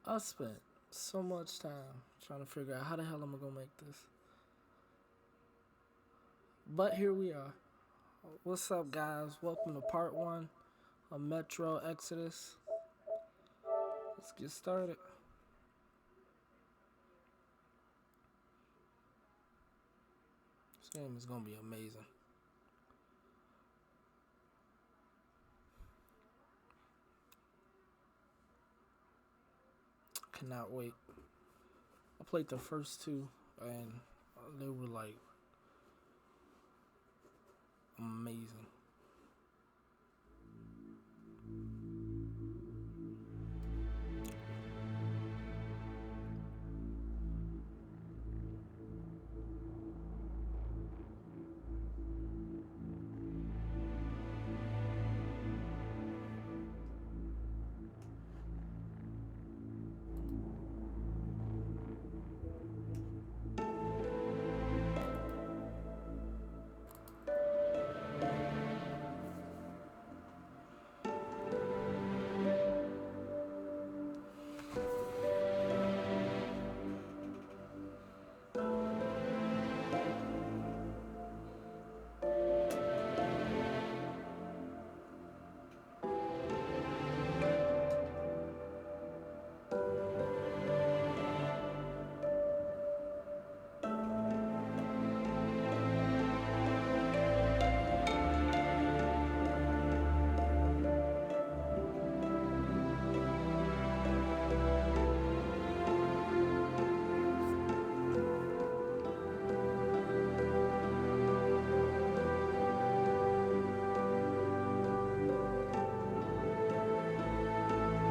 I spent so much time trying to figure out how the hell am I gonna make this. But here we are. What's up, guys? Welcome to part one of Metro Exodus. Let's get started. This game is gonna be amazing. Cannot wait. I played the first two and they were like amazing.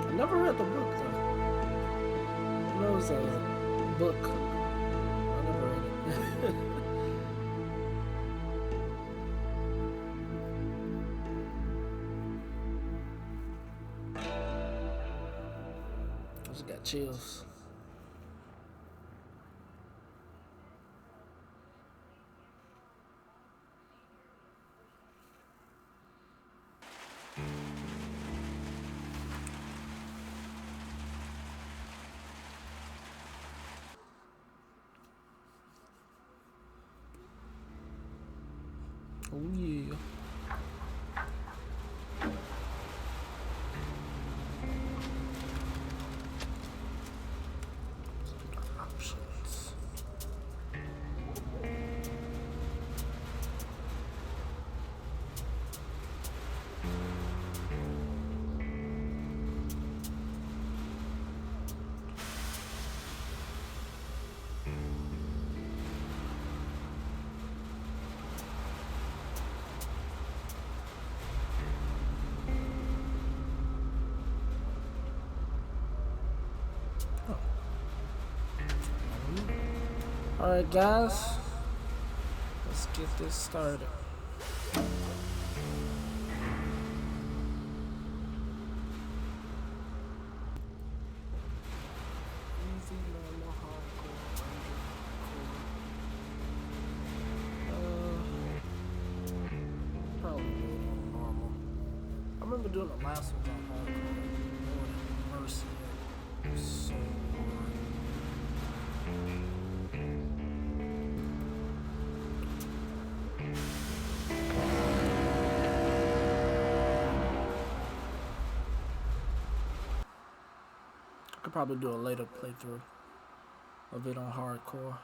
I never read the book though. I know it was a book. I never read it. I just got chills. Oh yeah. Options. Alright guys, let's get this started. Easy, normal, hardcore, probably do it on normal. I remember doing the last one on hardcore. Lord have mercy. It was so hard. I could probably do a later playthrough of it on hardcore.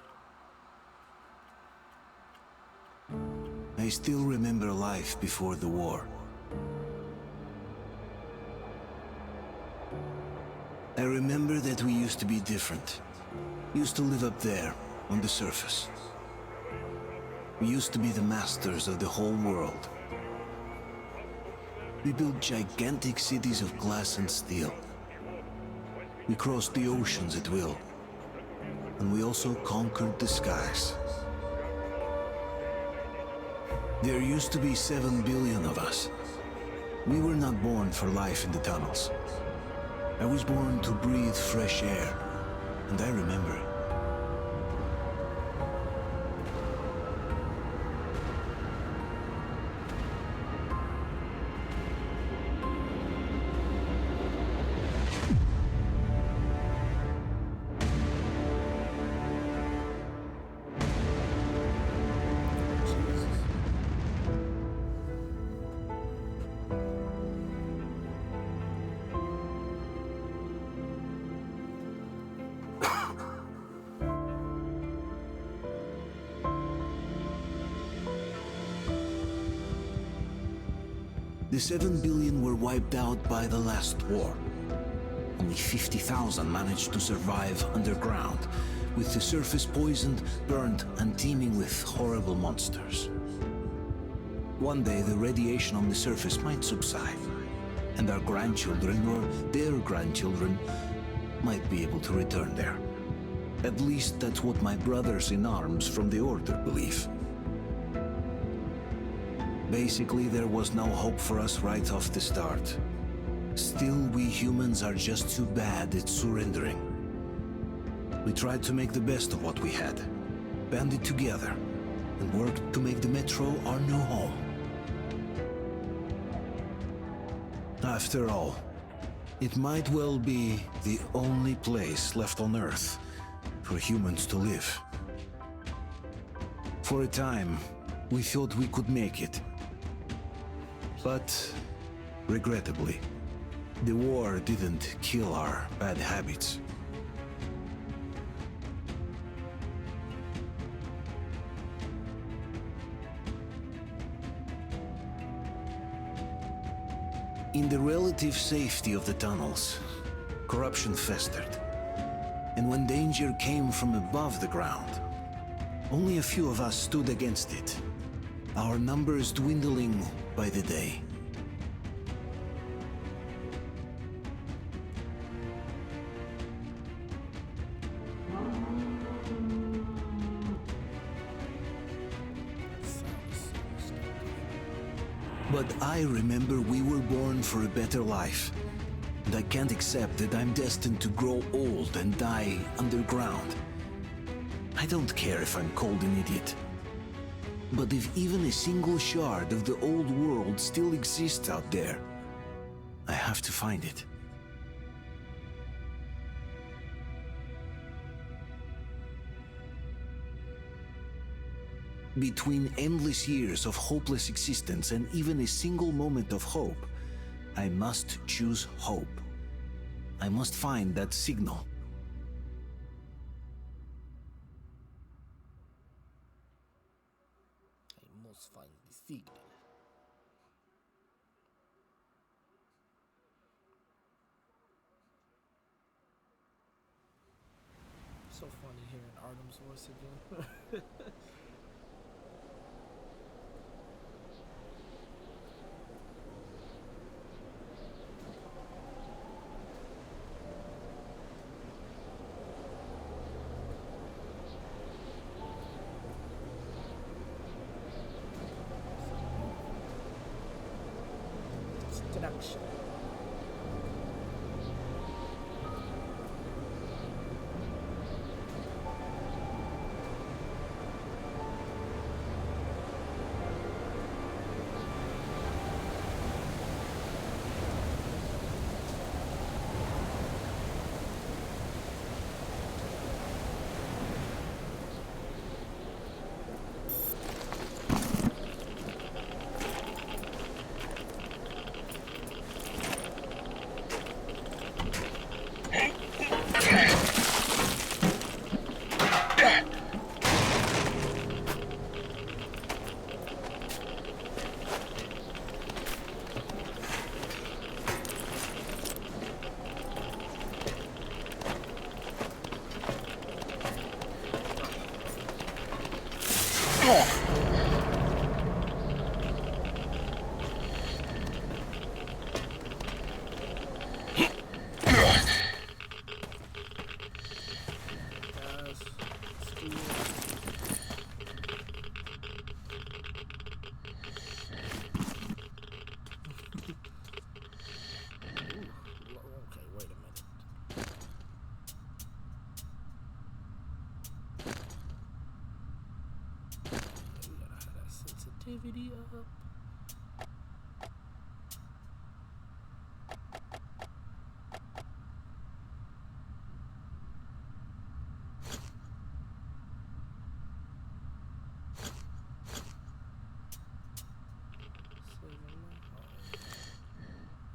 I still remember life before the war. I remember that we used to be different. Used to live up there, on the surface. We used to be the masters of the whole world. We built gigantic cities of glass and steel. We crossed the oceans at will. And we also conquered the skies. There used to be 7 billion of us. We were not born for life in the tunnels. I was born to breathe fresh air, and I remember it. The 7 billion were wiped out by the last war. Only 50,000 managed to survive underground, with the surface poisoned, burned, and teeming with horrible monsters. One day the radiation on the surface might subside, and our grandchildren or their grandchildren might be able to return there. At least that's what my brothers in arms from the Order believe. Basically, there was no hope for us right off the start. Still, we humans are just too bad at surrendering. We tried to make the best of what we had, banded together, and worked to make the Metro our new home. After all, it might well be the only place left on Earth for humans to live. For a time, we thought we could make it. But, regrettably, the war didn't kill our bad habits. In the relative safety of the tunnels, corruption festered. And when danger came from above the ground, only a few of us stood against it, our numbers dwindling by the day. But I remember we were born for a better life. And I can't accept that I'm destined to grow old and die underground. I don't care if I'm called an idiot. But if even a single shard of the old world still exists out there, I have to find it. Between endless years of hopeless existence and even a single moment of hope, I must choose hope. I must find that signal. I must find the signal. So funny hearing Artem's voice again. Destruction. Sensitivity up.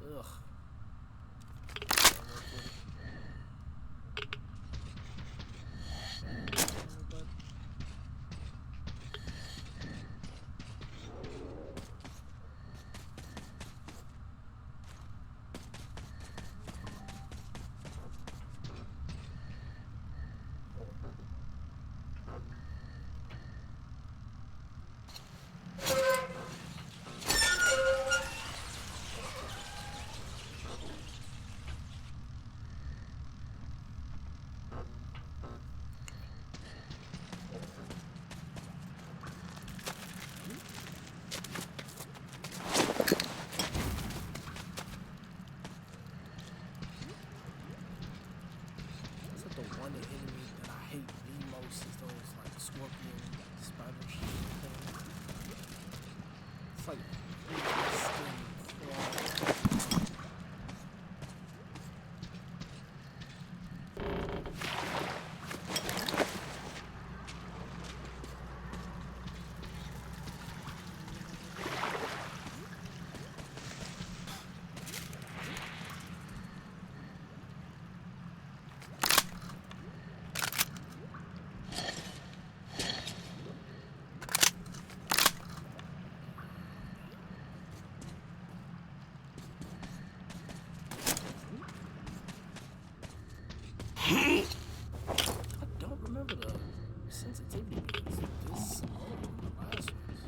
Ugh. looks like I don't remember the sensitivity being this small in the last ones.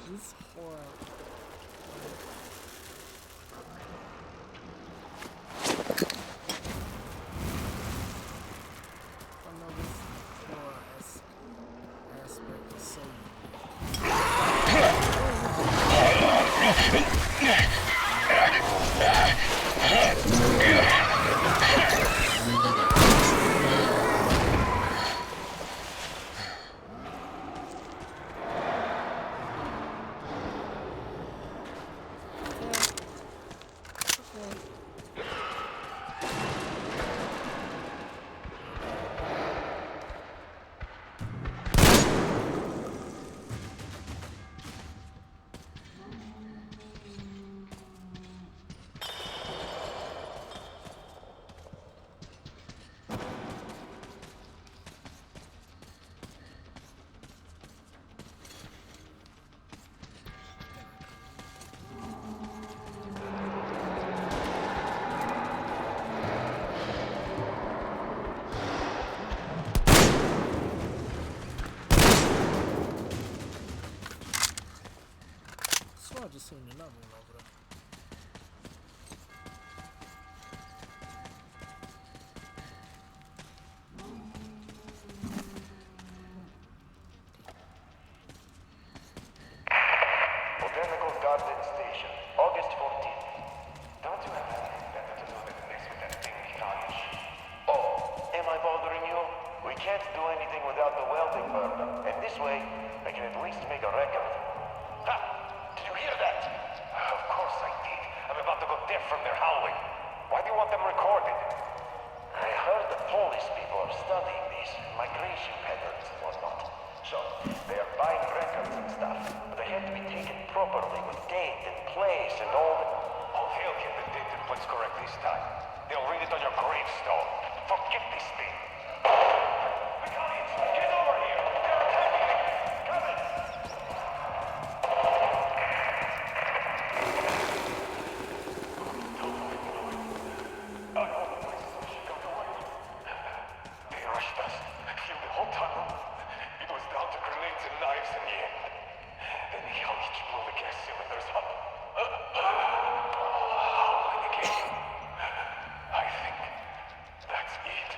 This horror. I know this horror aspect is so I just seen another one over there. Botanical Garden Station, August 14th. Don't you have anything better to do than mess with that thing behind you? Oh, am I bothering you? We can't do anything without the welding burner, and this way, I can at least make a record. Ha! Did you hear that? Of course I did. I'm about to go deaf from their howling. Why do you want them recorded? I heard the police people are studying these migration patterns and whatnot. So, they are buying records and stuff, but they have to be taken properly with date and place and all the... Oh, they'll get the date and place correct this time. They'll read it on your gravestone. Forget this thing. Mechanics, get over here! They're attacking me! Coming! They rushed us. Filled the whole tunnel. It was down to grenades and knives in the end. Then the Hellish blew the gas cylinders up. Howling again. I think that's it.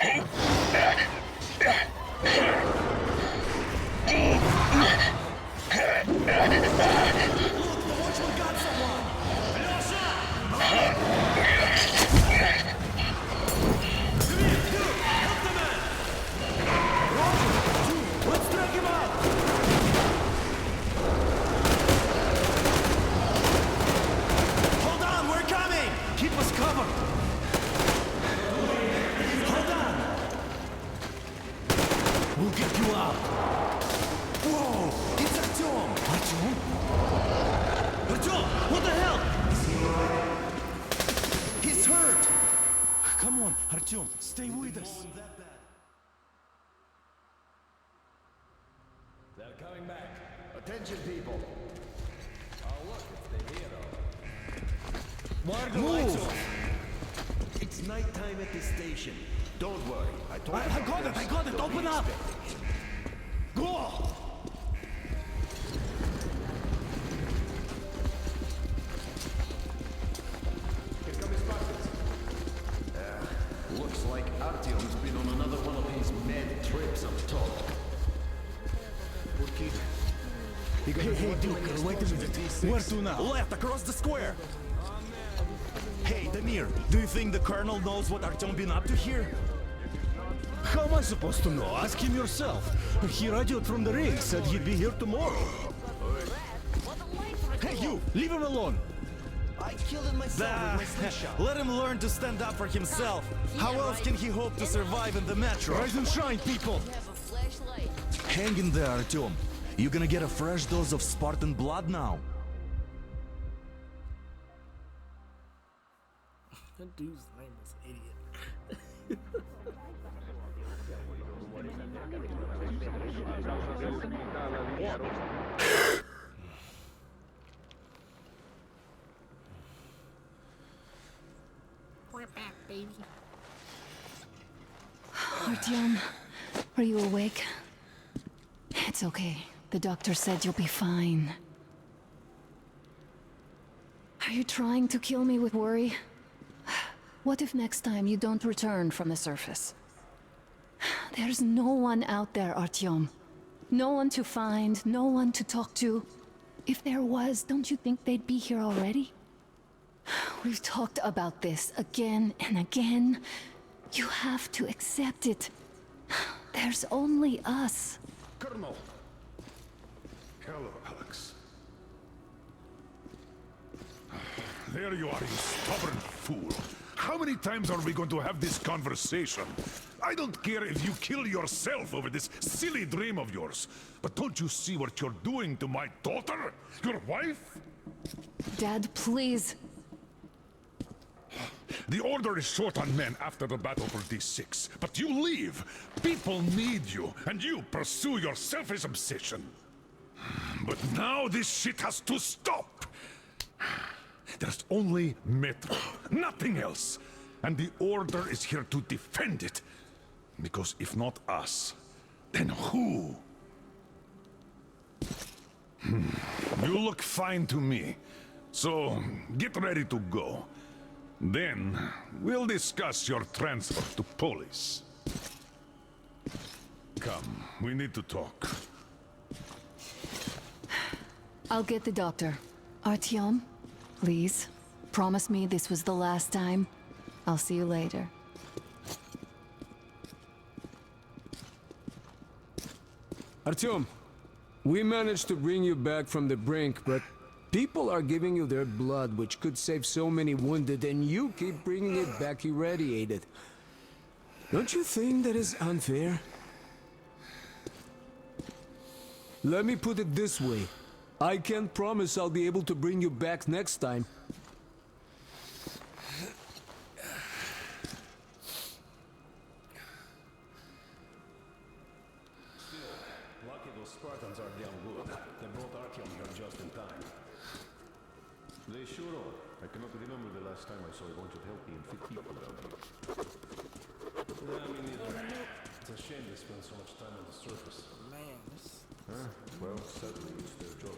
Hold on, we're coming! Keep us covered! Hold on! We'll get you out! Whoa! It's Artyom! Artyom? Artyom! What the hell? He's hurt! Come on, Artyom, stay with us. They're coming back. Attention, people. Oh, look, it's the hero. Why are the lights off? It's nighttime at the station. Don't worry. I told you. I got it! Open up! Go! Here come his buckets. Looks like Artyom's been on another one of his mad trips up top. Hey, Duke, wait a minute. Where to now? Left, across the square. Hey, Damir, do you think the Colonel knows what Artyom been up to here? How am I supposed to know? Ask him yourself. He radioed from the ring, said he'd be here tomorrow. Hey, you! Leave him alone! I killed him myself with my slingshot. Let him learn to stand up for himself. How else can he hope to survive in the metro? Rise and shine, people! Hang in there, Artyom. You're gonna get a fresh dose of Spartan blood now. That dude's name is idiot. We're back, baby. Artyom, are you awake? It's okay. The doctor said you'll be fine. Are you trying to kill me with worry? What if next time you don't return from the surface? There's no one out there, Artyom. No one to find, no one to talk to. If there was, don't you think they'd be here already? We've talked about this again and again. You have to accept it. There's only us. Colonel! Hello, Alex. There you are, you stubborn fool. How many times are we going to have this conversation? I don't care if you kill yourself over this silly dream of yours. But don't you see what you're doing to my daughter? Your wife? Dad, please. The Order is short on men after the battle for D6. But you leave. People need you, and you pursue your selfish obsession. But now this shit has to stop. There's only Metro, nothing else. And the Order is here to defend it. Because if not us, then who? You look fine to me. So, get ready to go. Then, we'll discuss your transfer to Polis. Come, we need to talk. I'll get the doctor. Artyom, please, promise me this was the last time. I'll see you later. Artyom, we managed to bring you back from the brink, but people are giving you their blood, which could save so many wounded, and you keep bringing it back irradiated. Don't you think that is unfair? Let me put it this way. I can't promise I'll be able to bring you back next time. Lucky those Spartans are damn good. They brought Artyom here just in time. They sure are. I cannot remember the last time I saw a bunch of healthy and fit people around here. Yeah, me neither. It's a shame they spend so much time on the surface. Man, this... Well, sadly, it's their job.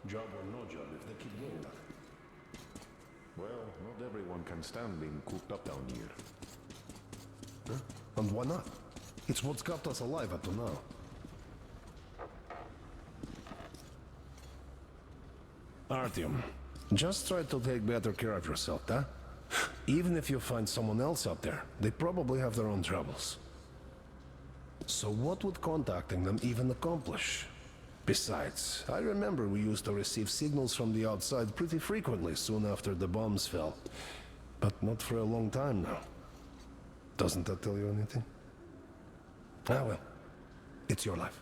Job or no job, if they keep going. Well, not everyone can stand being cooped up down here. And why not? It's what's kept us alive up to now. Artyom, just try to take better care of yourself, huh? Even if you find someone else out there, they probably have their own troubles. So what would contacting them even accomplish? Besides, I remember we used to receive signals from the outside pretty frequently soon after the bombs fell. But not for a long time now. Doesn't that tell you anything? Ah well, it's your life.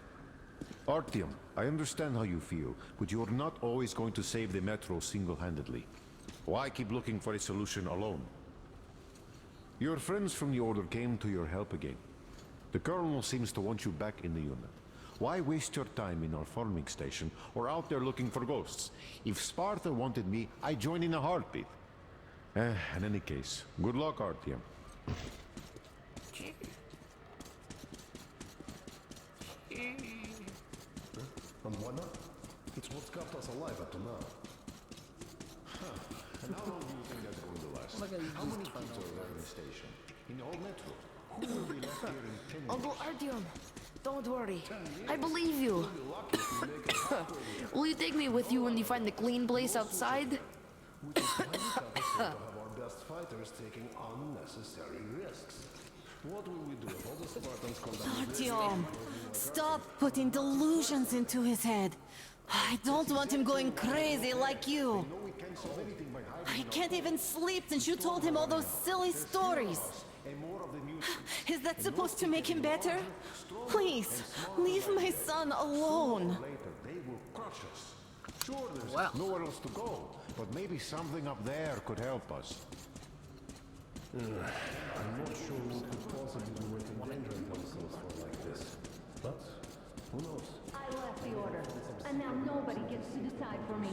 Artyom, I understand how you feel, but you're not always going to save the Metro single-handedly. Why keep looking for a solution alone? Your friends from the Order came to your help again. The Colonel seems to want you back in the unit. Why waste your time in our farming station or out there looking for ghosts? If Sparta wanted me, I'd join in a heartbeat. In any case, good luck, Artyom. And why not? It's what's kept us alive up to now. And how long do you think that's going to last? How many kids are there in the station? In the whole Metro? Who will be left here in 10 years? Uncle Artyom, don't worry. I believe you. Will you take me with you when you find the clean place outside? Which is why we have our best fighters taking unnecessary risks. What will we do if all the Spartans come down? Artyom, stop putting delusions into his head. I don't want him going crazy like you. I can't even sleep since you told him all those silly stories. Is that supposed to make him better? Please, leave my son alone. They will crush us. Sure, there's nowhere else to go, but maybe something up there could help us. I'm not sure we could possibly be endangering themselves for like this. But, who knows? I left the order, and now nobody gets to decide for me.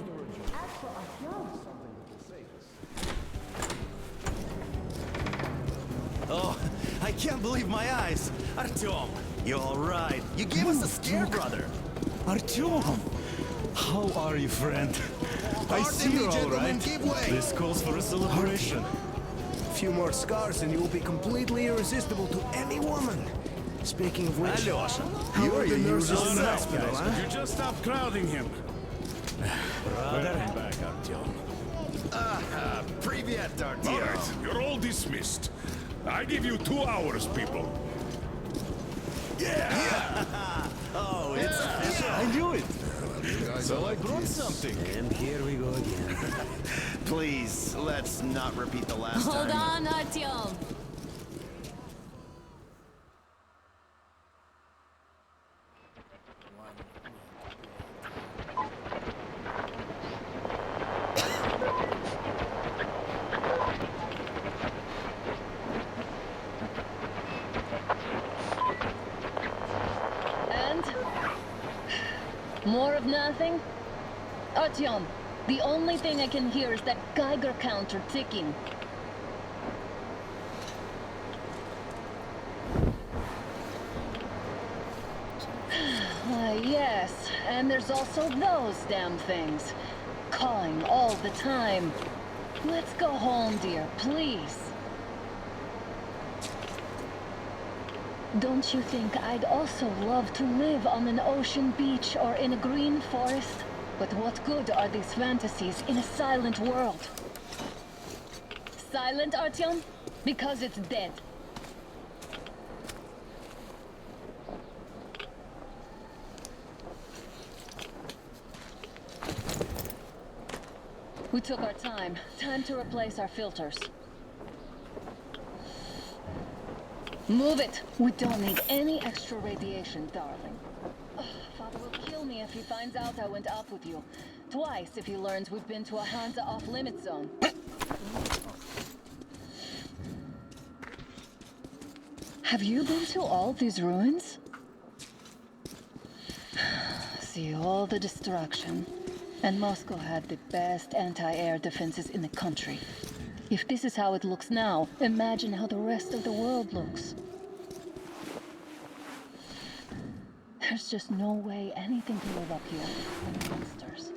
As for Artyom... Oh, I can't believe my eyes! Artyom, you're alright. You gave us a scare, brother. Artyom! How are you, friend? I see you're alright. This calls for a celebration. A few more scars and you will be completely irresistible to any woman. Speaking of which, Alyosha, how are the nurses in the now, hospital, guys, huh? could you just stop crowding him? Welcome back, Artyom. Привет, All Artyom. right, you're all dismissed. I give you 2 hours, people. Oh, it's official. I knew it! So I brought something. And here we go again. Please, let's not repeat the last Hold time. on, Artyom. And? More of nothing? Artyom, the only thing I can hear is that Geiger counter ticking. Yes, and there's also those damn things. Calling all the time. Let's go home, dear, please. Don't you think I'd also love to live on an ocean beach or in a green forest? But what good are these fantasies in a silent world? Silent, Artyom? Because it's dead. We took our time. Time to replace our filters. Move it! We don't need any extra radiation, darling. Ugh, Father will kill me if he finds out I went up with you. Twice if he learns we've been to a Hansa off-limit zone. Have you been to all these ruins? See all the destruction. And Moscow had the best anti-air defenses in the country. If this is how it looks now, imagine how the rest of the world looks. There's just no way anything can live up here but monsters.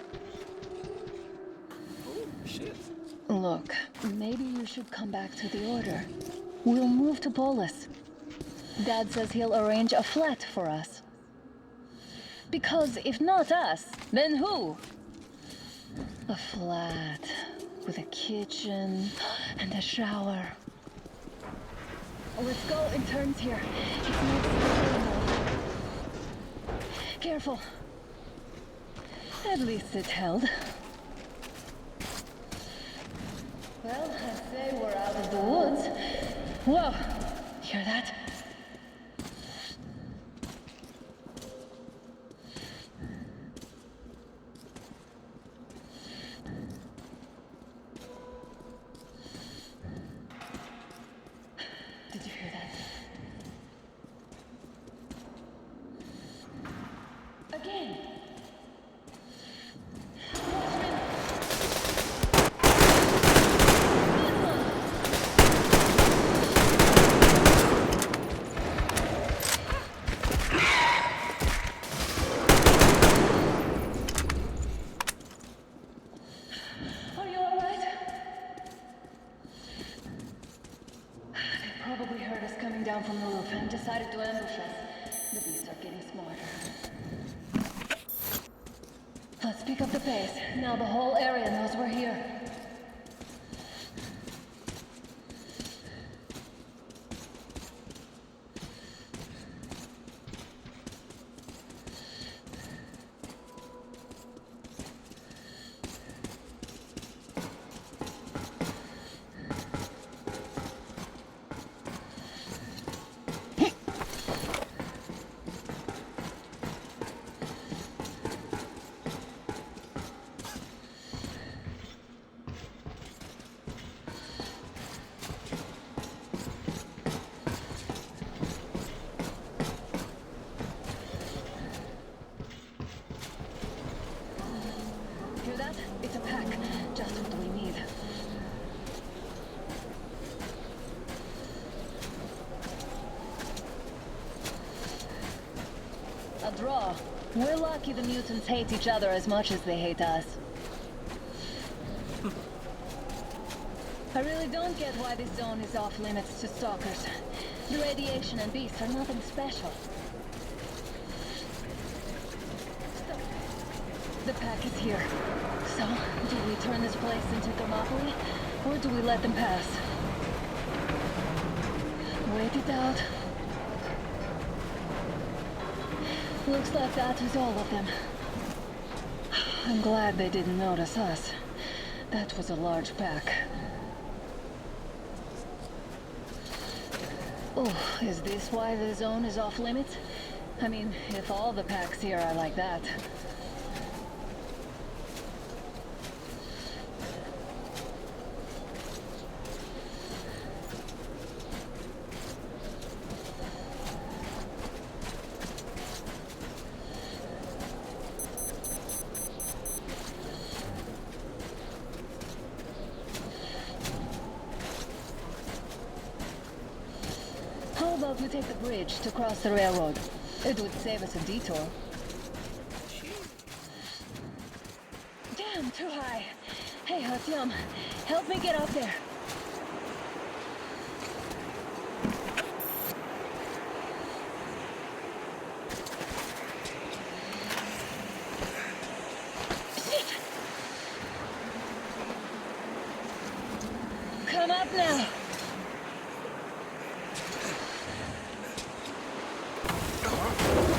Shit. Look, maybe you should come back to the Order. We'll move to Polis. Dad says he'll arrange a flat for us. Because if not us, then who? A flat with a kitchen and a shower. Let's go, it turns here. It's not scary. Careful. At least it's held. Well, I'd say we're out of the woods. Whoa! Hear that? Did you hear that? Again! Are you alright? They probably heard us coming down from the roof and decided to ambush us. The beasts are getting smarter. Let's pick up the pace. Now the whole area knows we're here. Hear that? It's a pack. Just what we need. A draw. We're lucky the mutants hate each other as much as they hate us. I really don't get why this zone is off limits to stalkers. The radiation and beasts are nothing special. The pack is here. So, do we turn this place into Thermopylae, or do we let them pass? Wait it out. Looks like that was all of them. I'm glad they didn't notice us. That was a large pack. Oh, is this why the zone is off limits? I mean, if all the packs here are like that. How about we take the bridge to cross the railroad? It would save us a detour. Damn, too high. Hey, Artyom, help me get up there. Shit! Come up now.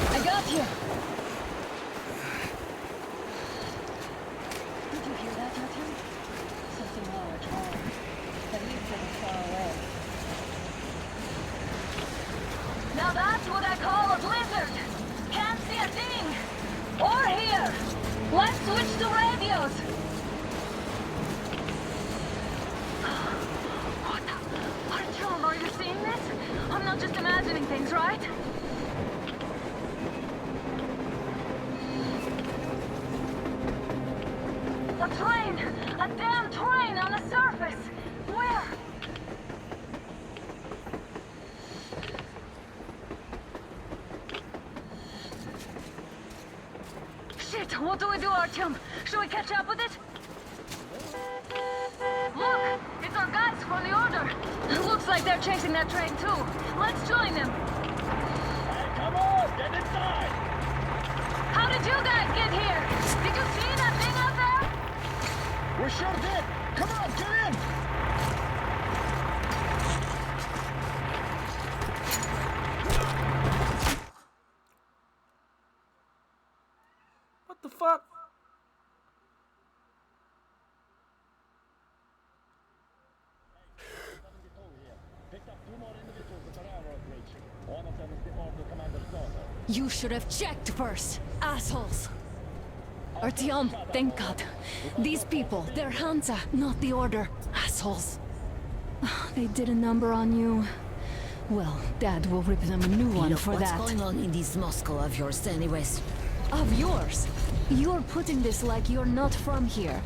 I got you! Did you hear that, Artyom? Something large, or at least it was far away. Now that's what I call a blizzard! Can't see a thing! Or hear! Let's switch to radios! What the? Artyom, are you seeing this? I'm not just imagining things, right? A train! A damn train on the surface! Where? Shit! What do we do, Artyom? Should we catch up with it? Look! It's our guys from the Order! Looks like they're chasing that train too. Let's join them! Come on, get inside! How did you guys get here? Did you see that thing out there? We sure did! Come on, get in! What the fuck? You should have checked first, assholes. Artyom, thank God. These people, they're Hansa, not the Order. Assholes. They did a number on you. Well, Dad will rip them a new one Look, for that. what's going on in this Moscow of yours anyways? Of yours? You're putting this like you're not from here.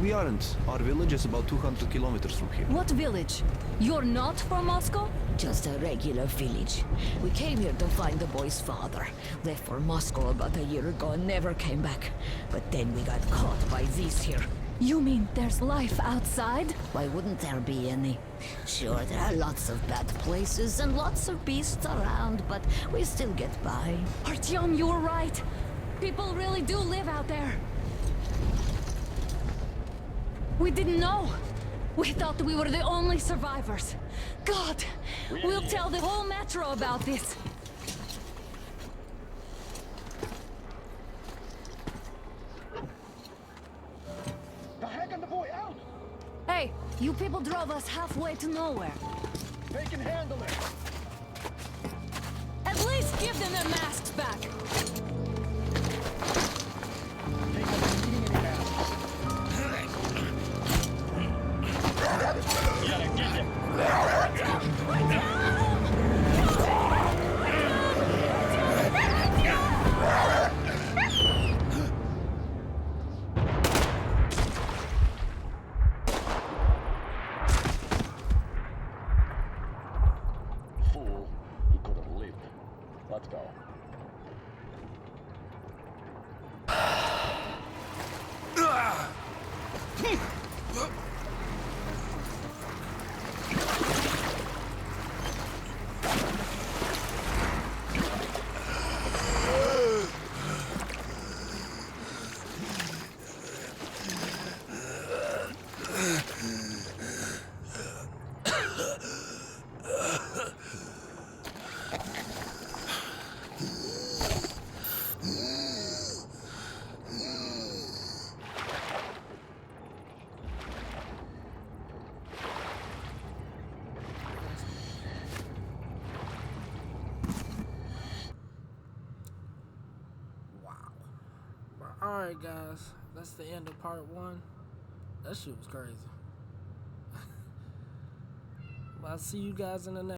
We aren't. Our village is about 200 kilometers from here. What village? You're not from Moscow? Just a regular village. We came here to find the boy's father. Left for Moscow about a year ago and never came back. But then we got caught by these here. You mean there's life outside? Why wouldn't there be any? Sure, there are lots of bad places and lots of beasts around, but we still get by. Artyom, you were right. People really do live out there. We didn't know. We thought we were the only survivors. God, we'll tell the whole metro about this. The heck and the boy out! Hey, you people drove us halfway to nowhere. They can handle it! At least give them their masks back. Fool, he could have lived. Let's go. Alright guys, that's the end of part 1. That shit was crazy. I'll see you guys in the next.